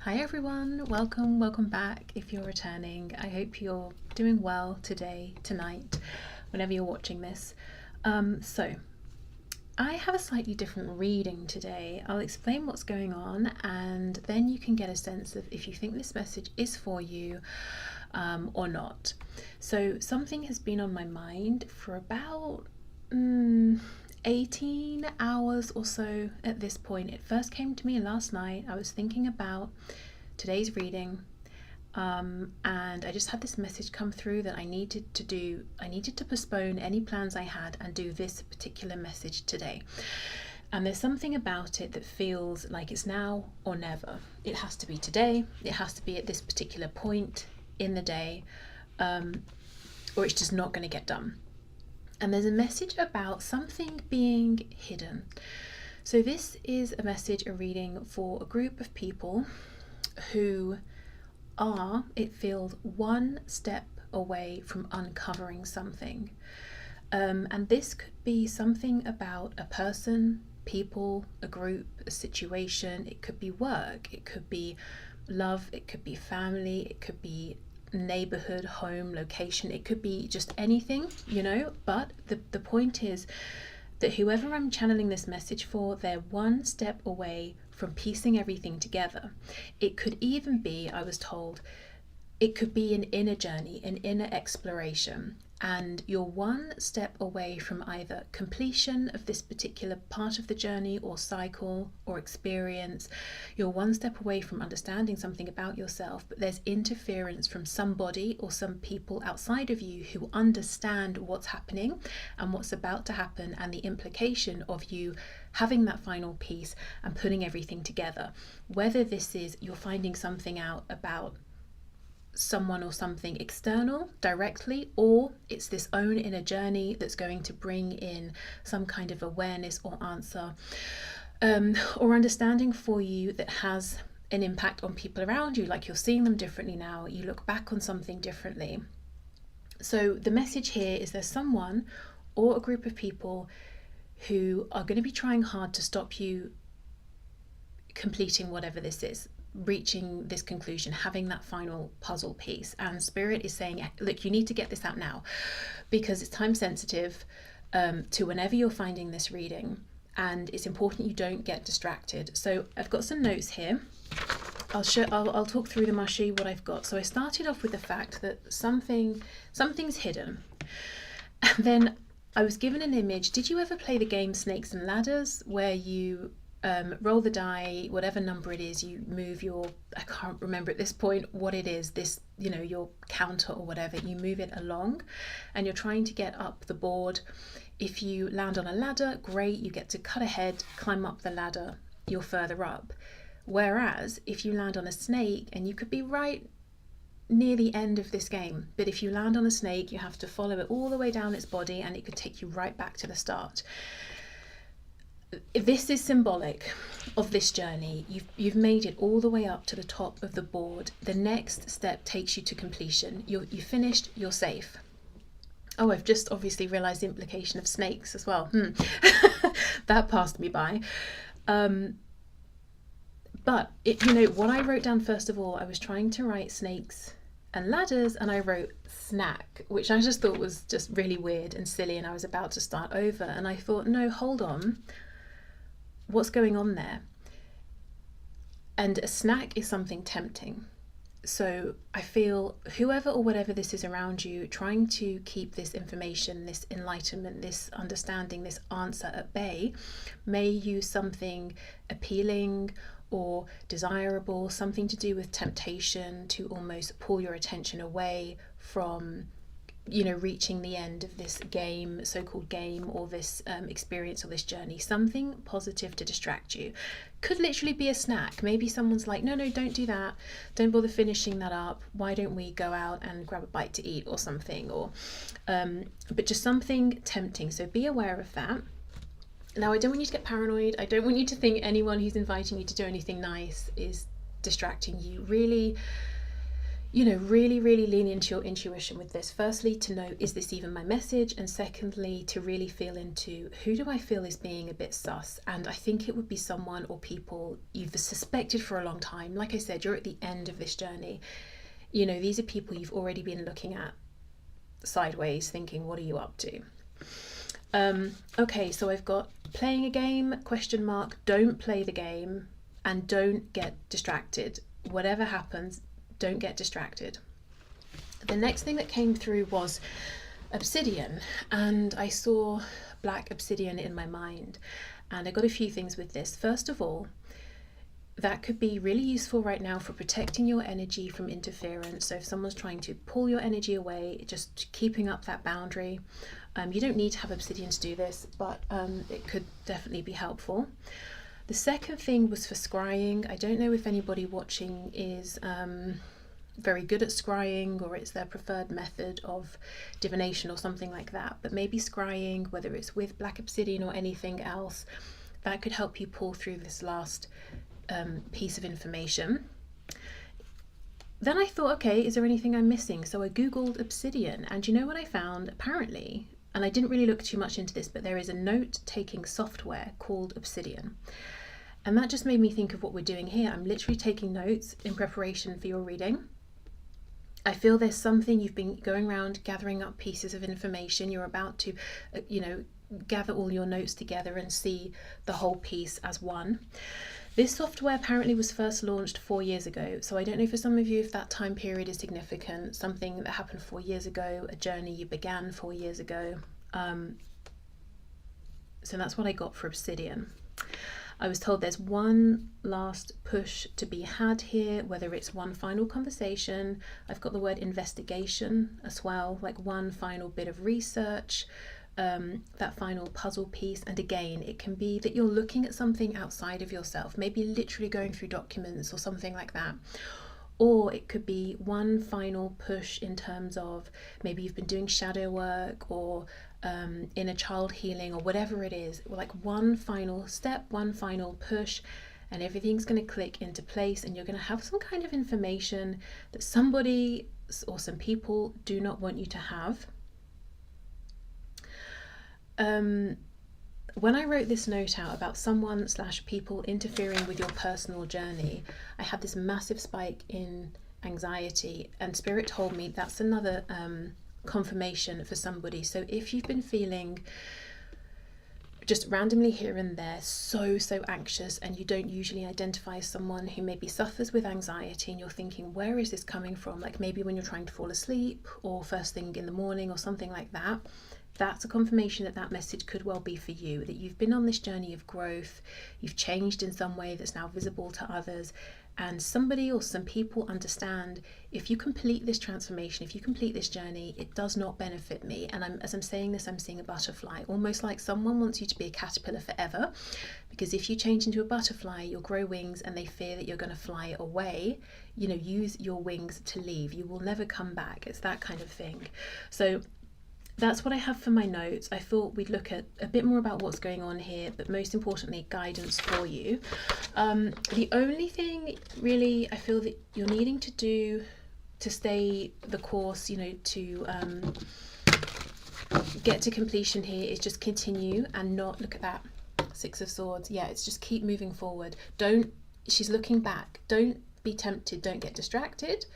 Hi everyone, welcome back if you're returning. I hope you're doing well today, tonight, whenever you're watching this. So I have a slightly different reading today. I'll explain what's going on and then you can get a sense of if you think this message is for you or not. So something has been on my mind for about 18 hours or so at this point. It first came to me last night. I was thinking about today's reading and I just had this message come through that I needed to postpone any plans I had and do this particular message today. And there's something about it that feels like it's now or never. It has to be today, it has to be at this particular point in the day, or it's just not going to get done. And there's a message about something being hidden. So this is a message, a reading for a group of people who are, it feels, one step away from uncovering something. And this could be something about a person, people, a group, a situation. It could be work, it could be love, it could be family, it could be neighborhood, home, location, it could be just anything, you know. But the point is that whoever I'm channeling this message for, they're one step away from piecing everything together. It could even be, I was told, it could be an inner journey, an inner exploration, and you're one step away from either completion of this particular part of the journey or cycle or experience. You're one step away from understanding something about yourself, but there's interference from somebody or some people outside of you who understand what's happening and what's about to happen and the implication of you having that final piece and putting everything together. Whether this is you're finding something out about someone or something external directly, or it's this own inner journey that's going to bring in some kind of awareness or answer or understanding for you that has an impact on people around you, like you're seeing them differently now, you look back on something differently. So the message here is there's someone or a group of people who are going to be trying hard to stop you completing whatever this is, reaching this conclusion, having that final puzzle piece. And Spirit is saying, look, you need to get this out now because it's time sensitive to whenever you're finding this reading, and it's important you don't get distracted. So I've got some notes here. I'll talk through them. I'll show you what I've got. So I started off with the fact that something's hidden, and then I was given an image. Did you ever play the game Snakes and Ladders, where you roll the die, whatever number it is, you move your, I can't remember at this point what it is, this, you know, your counter or whatever, you move it along and you're trying to get up the board. If you land on a ladder, great, you get to cut ahead, climb up the ladder, you're further up. Whereas if you land on a snake, and you could be right near the end of this game, but if you land on a snake, you have to follow it all the way down its body and it could take you right back to the start. This is symbolic of this journey. You've made it all the way up to the top of the board. The next step takes you to completion. You're finished, you're safe. Oh, I've just obviously realized the implication of snakes as well. That passed me by. But you know what I wrote down first of all, I was trying to write snakes and ladders and I wrote snack, which I just thought was just really weird and silly, and I was about to start over and I thought, no, hold on. What's going on there? And a snack is something tempting. So I feel whoever or whatever this is around you, trying to keep this information, this enlightenment, this understanding, this answer at bay, may use something appealing or desirable, something to do with temptation to almost pull your attention away from, you know, reaching the end of this game, so-called game, or this experience or this journey. Something positive to distract you. Could literally be a snack. Maybe someone's like, no, don't do that. Don't bother finishing that up. Why don't we go out and grab a bite to eat or something? Or, but just something tempting. So be aware of that. Now, I don't want you to get paranoid. I don't want you to think anyone who's inviting you to do anything nice is distracting you. Really, really, really lean into your intuition with this. Firstly, to know, is this even my message? And secondly, to really feel into, who do I feel is being a bit sus? And I think it would be someone or people you've suspected for a long time. Like I said, you're at the end of this journey. These are people you've already been looking at sideways, thinking, what are you up to? Okay, so I've got playing a game, ? Don't play the game, and don't get distracted. Whatever happens, don't get distracted. The next thing that came through was obsidian, and I saw black obsidian in my mind, and I got a few things with this. First of all, that could be really useful right now for protecting your energy from interference. So if someone's trying to pull your energy away, just keeping up that boundary. You don't need to have obsidian to do this, but it could definitely be helpful. The second thing was for scrying. I don't know if anybody watching is very good at scrying, or it's their preferred method of divination or something like that, but maybe scrying, whether it's with black obsidian or anything else, that could help you pull through this last piece of information. Then I thought, okay, is there anything I'm missing? So I googled obsidian, and you know what I found? Apparently, and I didn't really look too much into this, but there is a note-taking software called Obsidian. And that just made me think of what we're doing here. I'm literally taking notes in preparation for your reading. I feel there's something, you've been going around gathering up pieces of information. You're about to, gather all your notes together and see the whole piece as one. This software apparently was first launched 4 years ago. So I don't know for some of you if that time period is significant, something that happened 4 years ago, a journey you began 4 years ago. So that's what I got for Obsidian. I was told there's one last push to be had here, whether it's one final conversation. I've got the word investigation as well, like one final bit of research, that final puzzle piece. And again, it can be that you're looking at something outside of yourself, maybe literally going through documents or something like that. Or it could be one final push in terms of maybe you've been doing shadow work or inner child healing or whatever it is, like one final step, one final push, and everything's going to click into place, and you're going to have some kind of information that somebody or some people do not want you to have. When I wrote this note out about someone/people interfering with your personal journey, I had this massive spike in anxiety, and Spirit told me that's another confirmation for somebody. So if you've been feeling just randomly here and there so anxious, and you don't usually identify as someone who maybe suffers with anxiety, and you're thinking, where is this coming from? Like maybe when you're trying to fall asleep or first thing in the morning or something like that, that's a confirmation that that message could well be for you, that you've been on this journey of growth, you've changed in some way that's now visible to others, and somebody or some people understand, if you complete this transformation, if you complete this journey, it does not benefit me. And as I'm saying this, I'm seeing a butterfly, almost like someone wants you to be a caterpillar forever, because if you change into a butterfly, you'll grow wings and they fear that you're going to fly away. Use your wings to leave. You will never come back. It's that kind of thing. So that's what I have for my notes. I thought we'd look at a bit more about what's going on here, but most importantly, guidance for you. The only thing really I feel that you're needing to do to stay the course, to get to completion here, is just continue and not look at that Six of Swords. Yeah, it's just keep moving forward. She's looking back. Don't be tempted. Don't get distracted.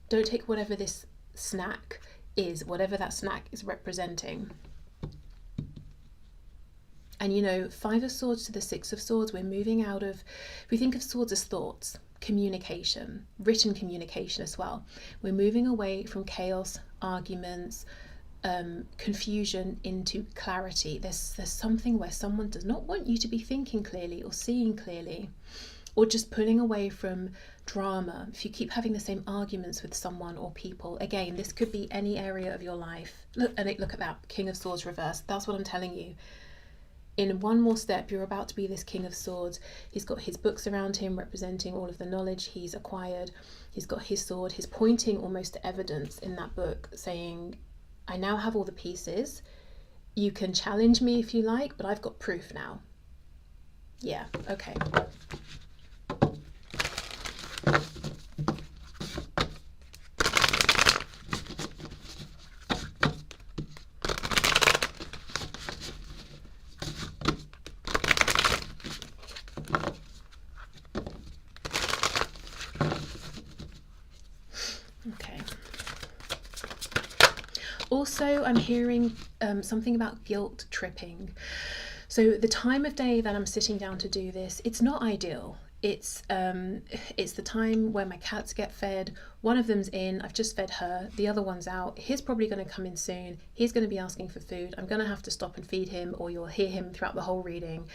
Don't take whatever this snack is, whatever that snack is representing. And Five of Swords to the Six of Swords, we're moving out of, if we think of swords as thoughts, communication, written communication as well. We're moving away from chaos, arguments, confusion into clarity. There's something where someone does not want you to be thinking clearly or seeing clearly, or just pulling away from drama. If you keep having the same arguments with someone or people, again, this could be any area of your life. Look at that, King of Swords reversed. That's what I'm telling you. In one more step, you're about to be this King of Swords. He's got his books around him representing all of the knowledge he's acquired. He's got his sword. He's pointing almost to evidence in that book, saying, I now have all the pieces. You can challenge me if you like, but I've got proof now. Yeah, okay. Also, I'm hearing something about guilt tripping. So the time of day that I'm sitting down to do this, it's not ideal. It's the time where my cats get fed. One of them's in, I've just fed her, the other one's out. He's probably going to come in soon. He's going to be asking for food. I'm going to have to stop and feed him, or you'll hear him throughout the whole reading.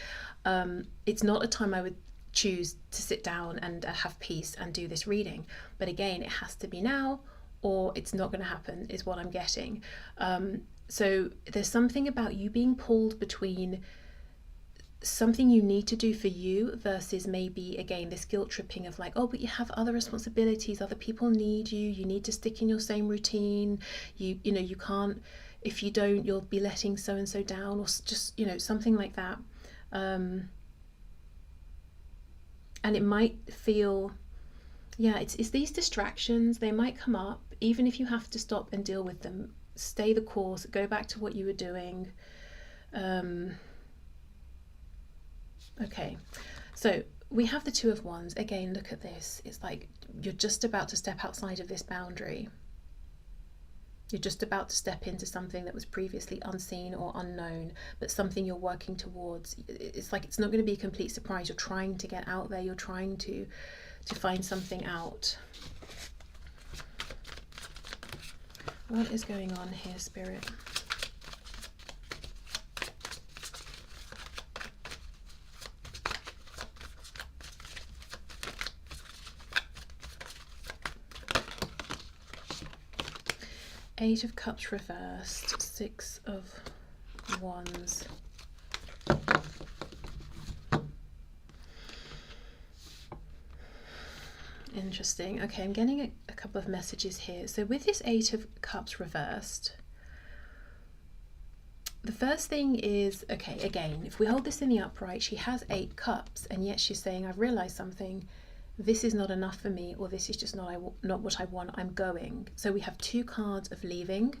It's not a time I would choose to sit down and have peace and do this reading. But again, it has to be now, or it's not going to happen, is what I'm getting. So there's something about you being pulled between something you need to do for you versus maybe, again, this guilt tripping of like, oh, but you have other responsibilities, other people need you, you need to stick in your same routine, you know, you can't, if you don't, you'll be letting so and so down, or just, you know, something like that. And it might feel, yeah, it's these distractions, they might come up, even if you have to stop and deal with them, stay the course, go back to what you were doing. Okay, so we have the Two of Wands. Again, look at this. It's like you're just about to step outside of this boundary. You're just about to step into something that was previously unseen or unknown, but something you're working towards. It's like it's not going to be a complete surprise. You're trying to get out there. You're trying to find something out. What is going on here, Spirit? Eight of Cups reversed, Six of Wands. Interesting. Okay, I'm getting a couple of messages here. So with this Eight of Cups reversed, the first thing is, okay, again, if we hold this in the upright, she has 8 cups, and yet she's saying, I've realized something. This is not enough for me, or this is just not what I want. I'm going. So we have 2 cards of leaving,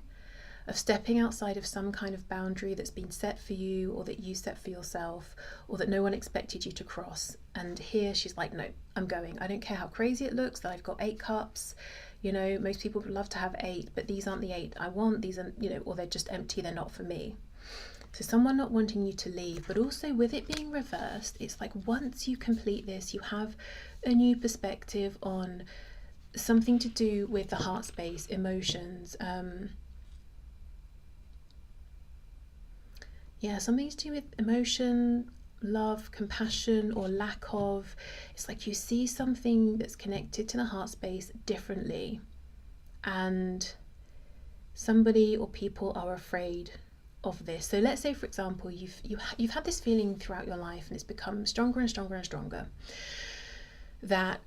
of stepping outside of some kind of boundary that's been set for you, or that you set for yourself, or that no one expected you to cross. And here she's like, no, I'm going. I don't care how crazy it looks that I've got 8 cups. You know, most people would love to have 8, but these aren't the 8 I want. These are, you know, or they're just empty. They're not for me. So someone not wanting you to leave, but also with it being reversed, it's like once you complete this, you have a new perspective on something to do with the heart space, emotions. Yeah, something to do with emotion, love, compassion, or lack of. It's like you see something that's connected to the heart space differently, and somebody or people are afraid of this. So let's say, for example, you've had this feeling throughout your life, and it's become stronger and stronger and stronger, that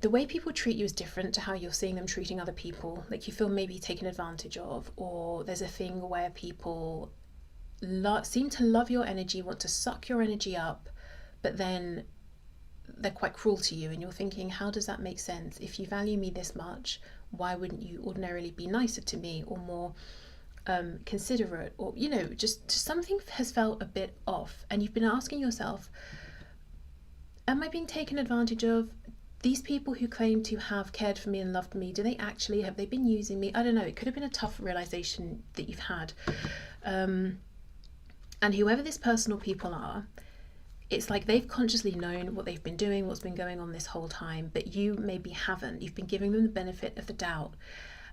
the way people treat you is different to how you're seeing them treating other people. Like you feel maybe taken advantage of, or there's a thing where people seem to love your energy, want to suck your energy up, but then they're quite cruel to you, and you're thinking, how does that make sense? If you value me this much, why wouldn't you ordinarily be nicer to me, or more considerate, or, you know, just something has felt a bit off, and you've been asking yourself, am I being taken advantage of? These people who claim to have cared for me and loved me, have they been using me? I don't know. It could have been a tough realization that you've had. And whoever this person or people are, it's like they've consciously known what they've been doing, what's been going on this whole time, but you maybe haven't. You've been giving them the benefit of the doubt.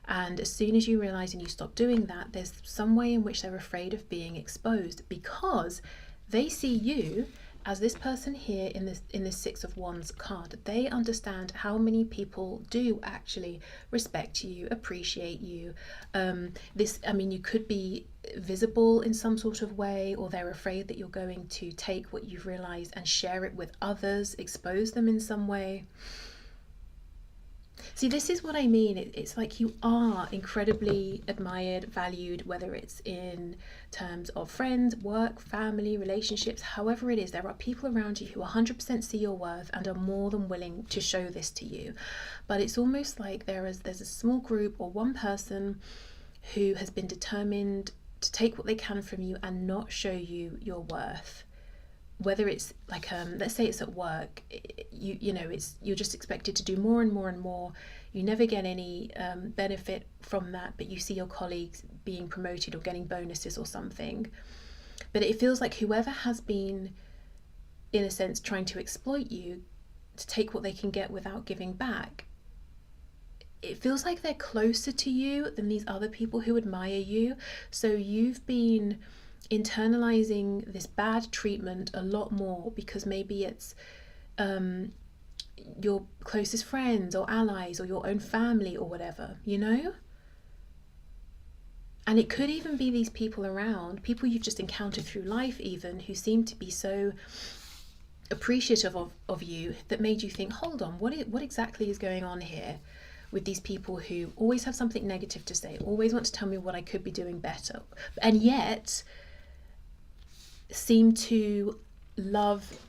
And as soon as you realize and you stop doing that, there's some way in which they're afraid of being exposed, because they see you as this person here in this Six of Wands card. They understand how many people do actually respect you, appreciate you. You could be visible in some sort of way, or they're afraid that you're going to take what you've realized and share it with others, expose them in some way. See, this is what I mean. It's like you are incredibly admired, valued, whether it's in terms of friends, work, family, relationships, however it is. There are people around you who 100% see your worth and are more than willing to show this to you. But it's almost like there's a small group or one person who has been determined to take what they can from you and not show you your worth. whether it's like let's say it's at work, you're just expected to do more and more and more. You never get any benefit from that, but you see your colleagues being promoted or getting bonuses or something. But it feels like whoever has been, in a sense, trying to exploit you to take what they can get without giving back, it feels like they're closer to you than these other people who admire you. So you've been internalizing this bad treatment a lot more because maybe it's your closest friends or allies or your own family or whatever, And it could even be these people around, people you've just encountered through life even, who seem to be so appreciative of you that made you think, hold on, what exactly is going on here with these people who always have something negative to say, always want to tell me what I could be doing better, and yet seem to love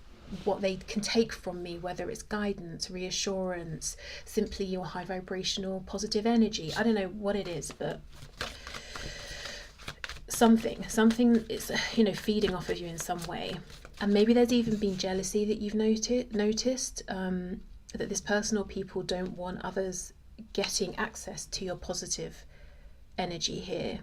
what they can take from me, whether it's guidance, reassurance, simply your high vibrational positive energy. I don't know what it is, but something is feeding off of you in some way. And maybe there's even been jealousy that you've noticed, that this person or people don't want others getting access to your positive energy here.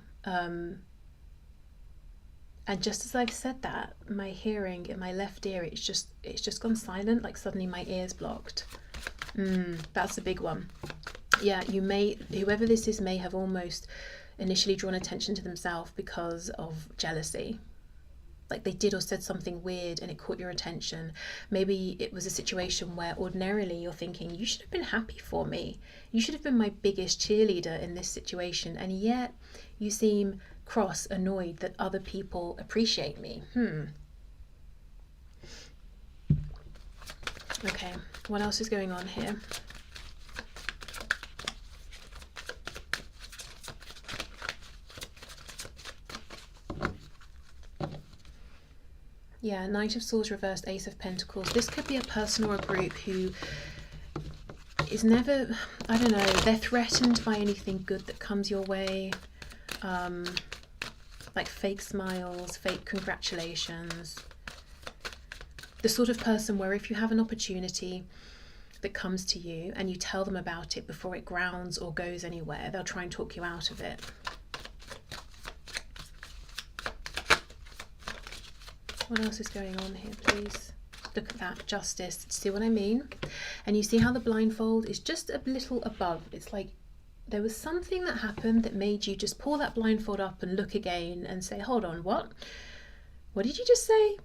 And just as I've said that, my hearing in my left ear, it's just gone silent, like suddenly my ear's blocked. That's a big one. Yeah, whoever this is may have almost initially drawn attention to themselves because of jealousy. Like they did or said something weird and it caught your attention. Maybe it was a situation where ordinarily you're thinking, you should have been happy for me. You should have been my biggest cheerleader in this situation. And yet you seem cross, annoyed that other people appreciate me. Okay, what else is going on here? Yeah, Knight of Swords reversed, Ace of Pentacles. This could be a person or a group who is never, I don't know, they're threatened by anything good that comes your way. Like fake smiles, fake congratulations. The sort of person where if you have an opportunity that comes to you and you tell them about it before it grounds or goes anywhere, they'll try and talk you out of it. What else is going on here, please? Look at that, Justice. See what I mean? And you see how the blindfold is just a little above. It's like there was something that happened that made you just pull that blindfold up and look again and say, hold on, what? What did you just say?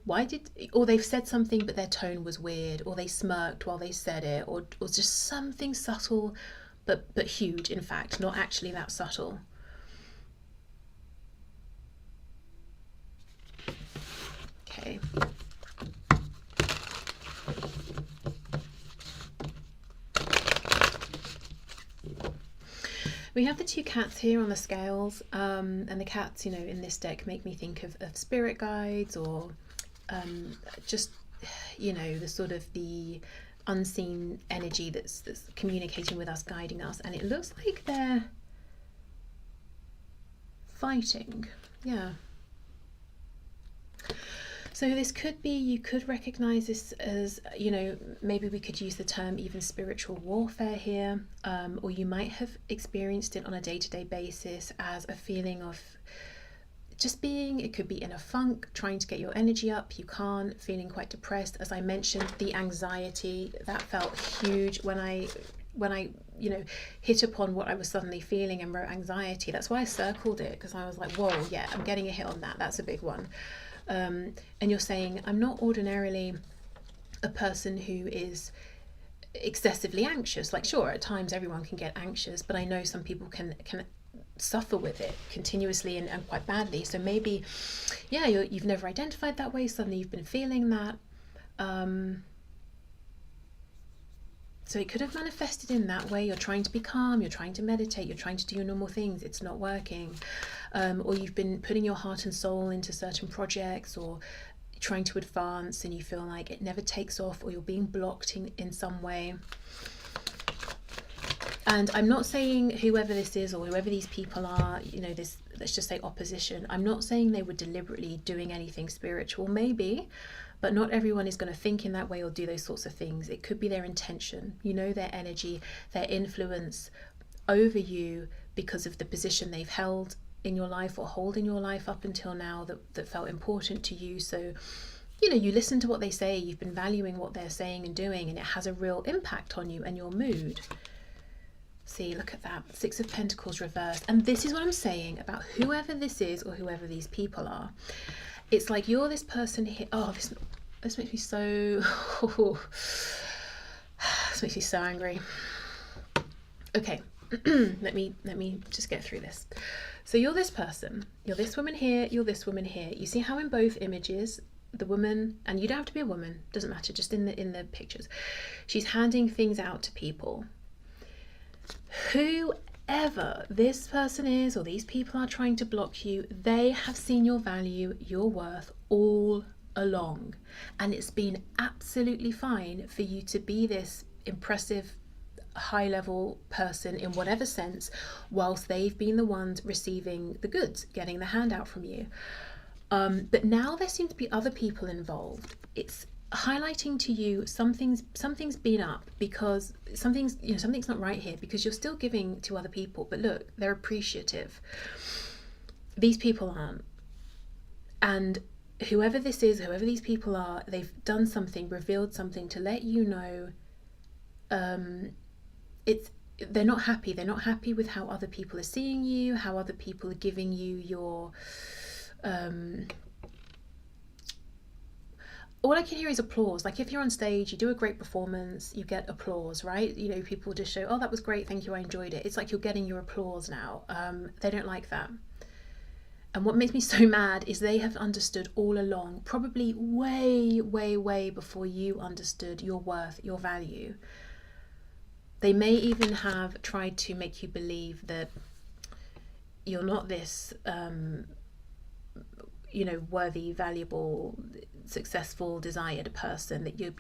Or they've said something but their tone was weird, or they smirked while they said it, or just something subtle but huge, in fact, not actually that subtle. Okay. We have the two cats here on the scales, and the cats, in this deck make me think of spirit guides, or just, the sort of the unseen energy that's communicating with us, guiding us. And it looks like they're fighting. Yeah. So this could be, you could recognize this as, maybe we could use the term even spiritual warfare here, or you might have experienced it on a day-to-day basis as a feeling of just being, it could be in a funk, trying to get your energy up, you can't, feeling quite depressed. As I mentioned, the anxiety, that felt huge when I hit upon what I was suddenly feeling and wrote anxiety. That's why I circled it, because I was like, whoa, yeah, I'm getting a hit on that. That's a big one. And you're saying, I'm not ordinarily a person who is excessively anxious. Like, sure, at times everyone can get anxious, but I know some people can suffer with it continuously and quite badly. So maybe, yeah, you've never identified that way. Suddenly you've been feeling that. So it could have manifested in that way. You're trying to be calm, you're trying to meditate, you're trying to do your normal things, it's not working. Or you've been putting your heart and soul into certain projects, or trying to advance and you feel like it never takes off, or you're being blocked in some way. And I'm not saying whoever this is or whoever these people are, this, let's just say opposition, I'm not saying they were deliberately doing anything spiritual. Maybe but not everyone is going to think in that way or do those sorts of things. It could be their intention, you know, their energy, their influence over you because of the position they've held in your life or hold in your life up until now that felt important to you. So, you know, you listen to what they say, you've been valuing what they're saying and doing, and it has a real impact on you and your mood. See, look at that, 6 of Pentacles reversed. And this is what I'm saying about whoever this is or whoever these people are. It's like you're this person here. Oh, this makes me so this makes me so angry. Okay. let me just get through this. So you're this person, you're this woman here, you're this woman here. You see how in both images the woman, and you don't have to be a woman, doesn't matter, just in the pictures, she's handing things out to people. Whoever this person is or these people are trying to block you, they have seen your value, your worth all along, and it's been absolutely fine for you to be this impressive high level person in whatever sense, whilst they've been the ones receiving the goods, getting the handout from you. But now there seem to be other people involved. It's highlighting to you something's been up, because something's not right here, because you're still giving to other people, but look, they're appreciative. These people aren't. And whoever this is, whoever these people are, they've done something, revealed something to let you know they're not happy. They're not happy with how other people are seeing you, how other people are giving you your all I can hear is applause. Like if you're on stage, you do a great performance, you get applause, right? You know, people just show, oh, that was great, thank you, I enjoyed it. It's like you're getting your applause now. They don't like that. And what makes me so mad is they have understood all along, probably way, way, way before you understood your worth, your value. They may even have tried to make you believe that you're not this, worthy, valuable, successful, desired person, that you're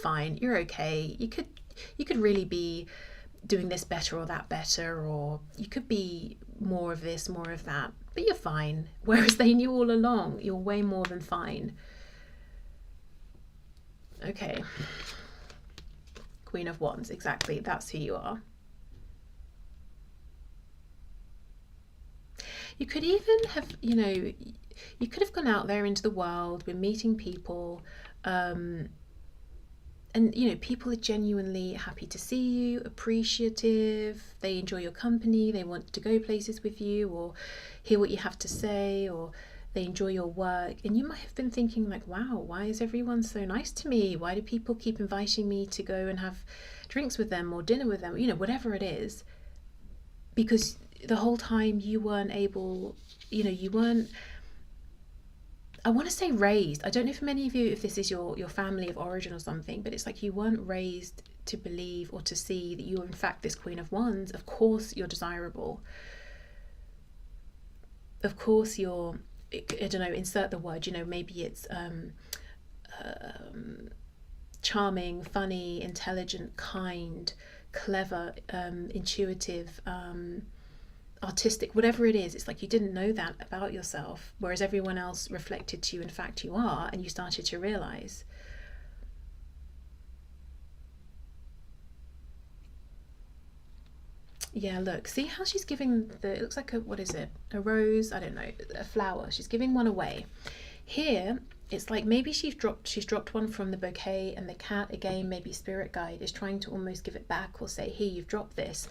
fine, you're okay. You could really be doing this better or that better, or you could be more of this, more of that, but you're fine. Whereas they knew all along, you're way more than fine. Okay. Queen of Wands, exactly, that's who you are. You could even have, you could have gone out there into the world, been meeting people, and people are genuinely happy to see you, appreciative, they enjoy your company, they want to go places with you or hear what you have to say, or they enjoy your work, and you might have been thinking like, wow, why is everyone so nice to me? Why do people keep inviting me to go and have drinks with them or dinner with them? Whatever it is, because the whole time you weren't able, you weren't, I want to say raised. I don't know for many of you if this is your family of origin or something, but it's like you weren't raised to believe or to see that you're in fact this Queen of Wands. Of course you're desirable. Of course you're, I don't know, insert the word, maybe it's charming, funny, intelligent, kind, clever, intuitive, artistic, whatever it is. It's like you didn't know that about yourself, whereas everyone else reflected to you, in fact you are, and you started to realize. Yeah, look, see how she's giving it looks like what is it? A rose? I don't know, a flower. She's giving one away. Here, it's like maybe she's dropped one from the bouquet, and the cat, again, maybe spirit guide, is trying to almost give it back or say, here, you've dropped this.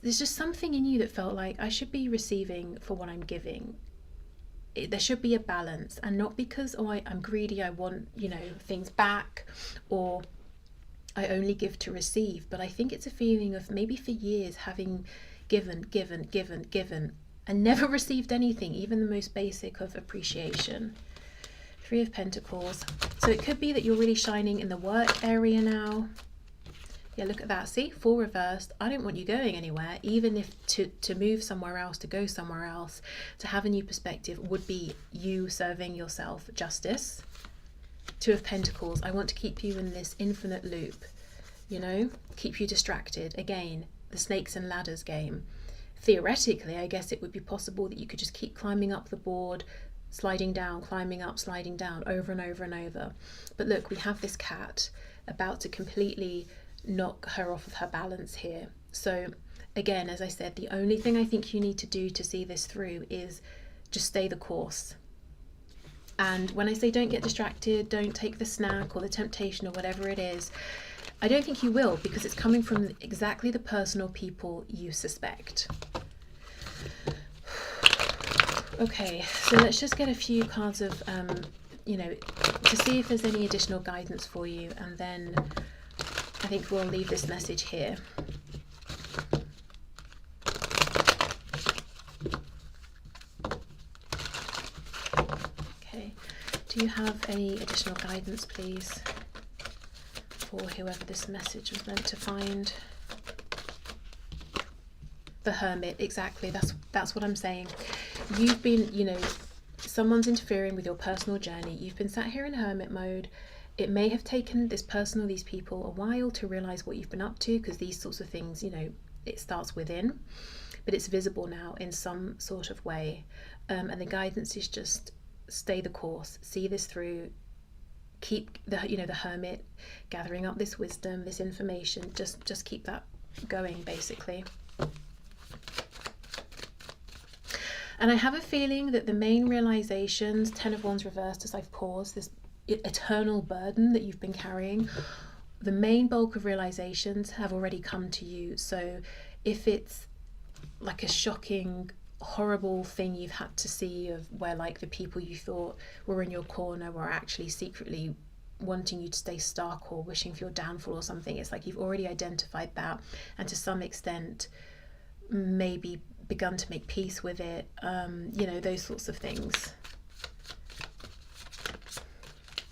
There's just something in you that felt like I should be receiving for what I'm giving. There should be a balance, and not because, I'm greedy, I want, things back, or I only give to receive, but I think it's a feeling of maybe for years having given, and never received anything, even the most basic of appreciation. 3 of Pentacles. So it could be that you're really shining in the work area now. Yeah, look at that. See, 4 reversed. I don't want you going anywhere, even if to move somewhere else, to go somewhere else, to have a new perspective would be you serving yourself justice. 2 of Pentacles. I want to keep you in this infinite loop, keep you distracted. Again, the snakes and ladders game. Theoretically, I guess it would be possible that you could just keep climbing up the board, sliding down, climbing up, sliding down, over and over and over. But look, we have this cat about to completely knock her off of her balance here. So again, as I said, the only thing I think you need to do to see this through is just stay the course. And when I say don't get distracted, don't take the snack or the temptation or whatever it is, I don't think you will, because it's coming from exactly the person or people you suspect. Okay, so let's just get a few cards of, to see if there's any additional guidance for you, and then I think we'll leave this message here. Okay, do you have any additional guidance, please, for whoever this message was meant to find? The Hermit, exactly, that's what I'm saying. You've been, someone's interfering with your personal journey. You've been sat here in hermit mode. It may have taken this person or these people a while to realize what you've been up to, because these sorts of things, it starts within, but it's visible now in some sort of way. And the guidance is just stay the course, see this through, keep the Hermit gathering up this wisdom, this information, just keep that going, basically. And I have a feeling that the main realizations, 10 of Wands reversed as I've paused, this eternal burden that you've been carrying, the main bulk of realizations have already come to you. So if it's like a shocking, horrible thing you've had to see, of where like the people you thought were in your corner were actually secretly wanting you to stay stuck or wishing for your downfall or something, it's like you've already identified that, and to some extent maybe begun to make peace with it, those sorts of things.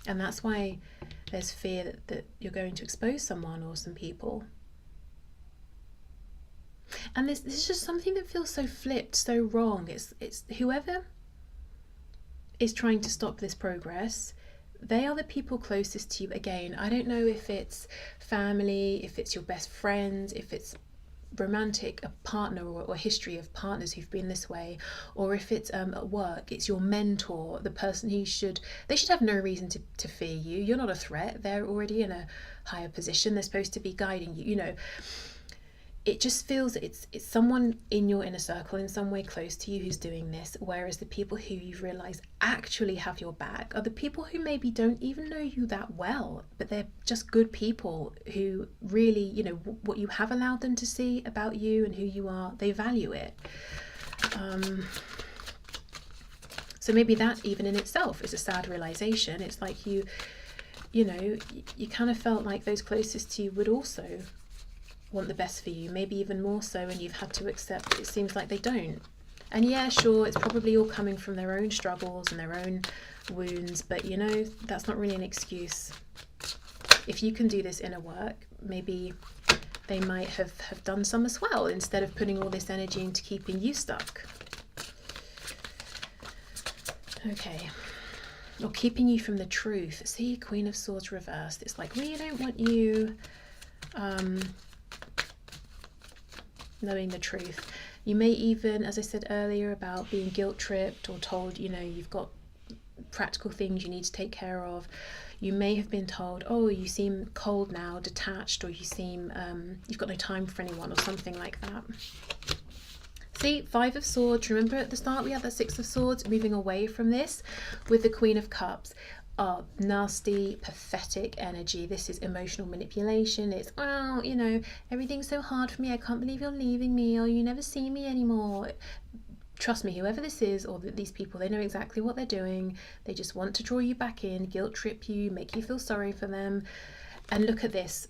And that's why there's fear that you're going to expose someone or some people. And this is just something that feels so flipped, so wrong. It's whoever is trying to stop this progress, they are the people closest to you. Again, I don't know if it's family, if it's your best friend, if it's romantic, a partner or history of partners who've been this way, or if it's at work, it's your mentor, the person they should have no reason to fear you. You're not a threat. They're already in a higher position. They're supposed to be guiding you. It just feels it's someone in your inner circle in some way close to you who's doing this, whereas the people who you've realized actually have your back are the people who maybe don't even know you that well, but they're just good people who really, what you have allowed them to see about you and who you are, they value it. So maybe that even in itself is a sad realization. It's like you kind of felt like those closest to you would also want the best for you, maybe even more so, and you've had to accept it seems like they don't. And yeah, sure, it's probably all coming from their own struggles and their own wounds, but that's not really an excuse. If you can do this inner work, maybe they might have done some as well, instead of putting all this energy into keeping you stuck. Okay, or keeping you from the truth. See, Queen of Swords reversed. It's like, we don't want you knowing the truth. You may even, as I said earlier, about being guilt tripped or told, you've got practical things you need to take care of. You may have been told, oh, you seem cold now, detached, or you seem you've got no time for anyone, or something like that. See, 5 of Swords. Remember at the start we had the 6 of Swords, moving away from this with the Queen of Cups. Nasty, pathetic energy. This is emotional manipulation. It's, everything's so hard for me. I can't believe you're leaving me, or you never see me anymore. Trust me, whoever this is, or these people, they know exactly what they're doing. They just want to draw you back in, guilt trip you, make you feel sorry for them. And look at this.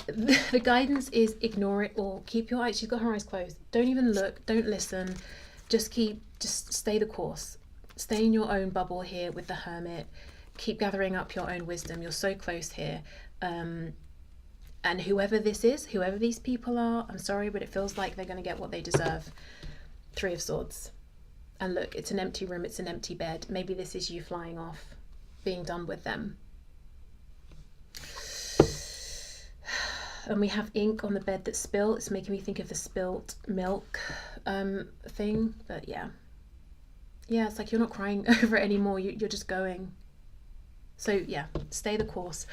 The guidance is ignore it all. Keep your eyes, she's got her eyes closed. Don't even look, don't listen. Just stay the course. Stay in your own bubble here with the Hermit. Keep gathering up your own wisdom. You're so close here. And whoever this is, whoever these people are, I'm sorry, but it feels like they're going to get what they deserve. 3 of Swords. And look, it's an empty room, it's an empty bed. Maybe this is you flying off, being done with them. And we have ink on the bed that's spilt. It's making me think of the spilt milk thing. But yeah, Yeah, it's like you're not crying over it anymore. You're just going. So yeah, stay the course.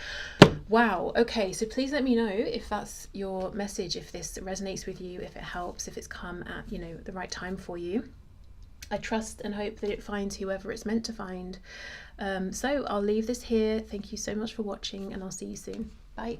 Wow. Okay, so please let me know if that's your message, if this resonates with you, if it helps, if it's come at, you know, the right time for you. I trust and hope that it finds whoever it's meant to find. So I'll leave this here. Thank you so much for watching, and I'll see you soon. Bye.